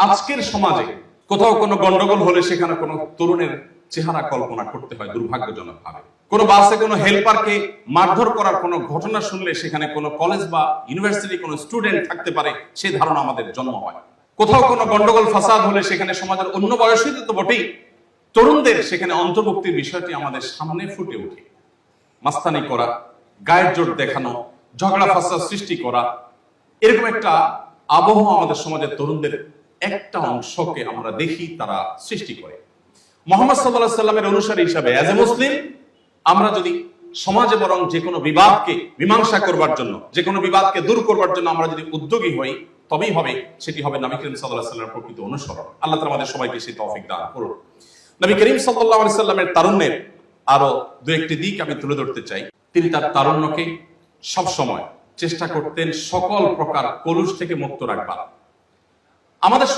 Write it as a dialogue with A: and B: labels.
A: আজকের সমাজে কোথাও কোনো গন্ডগোল হলে সেখানে কোনো তরুণের চেহারা কল্পনা করতে হয় দুর্ভাগ্যজনক ভাবে। কোনো বাসে কোনো হেল্পারকে মারধর করার কোনো ঘটনা শুনলে সেখানে কোনো কলেজ বা ইউনিভার্সিটি কোনো স্টুডেন্ট থাকতে পারে সেই ধারণা আমাদের জন্ম হয়। কোথাও কোনো গন্ডগোল ফাসাদ হলে সেখানে সমাজের অন্য বয়সীদের তো বটেই, তরুণদের সেখানে অন্তর্ভুক্তির বিষয়টি আমাদের সামনে ফুটে ওঠে। মাস্তানি করা, গায়ের জোর দেখানো, ঝগড়া ফাসাদ সৃষ্টি করা, এরকম একটা আবহাওয়া আমাদের সমাজের তরুণদের একটা অংশকে আমরা দেখি তারা সৃষ্টি করে। মুহাম্মদ সাল্লাল্লাহু আলাইহি সাল্লামের অনুসারী হিসাবে এজ এ মুসলিম আমরা যদি সমাজে বরং যে কোনো বিবাদকে মীমাংসা করবার জন্য, যে কোনো বিবাদকে দূর করবার জন্য আমরা যদি উদ্যোগী হই, তবেই হবে সেটি হবে নবী করিম সাল্লাল্লাহু আলাইহি সাল্লামের প্রকৃত অনুসরণ। আল্লাহ তাআলা আমাদের সবাইকে সেই তৌফিক দান করুন। নবী করিম সাল্লাল্লাহু আলাইহি সাল্লামের তারুণ্যের আরো দু একটি দিক আমি তুলে ধরতে চাই। তিনি তার তারুণ্যকে সব সময় চেষ্টা করতেন সকল প্রকার কলুষ থেকে মুক্ত রাখবার। আমাদের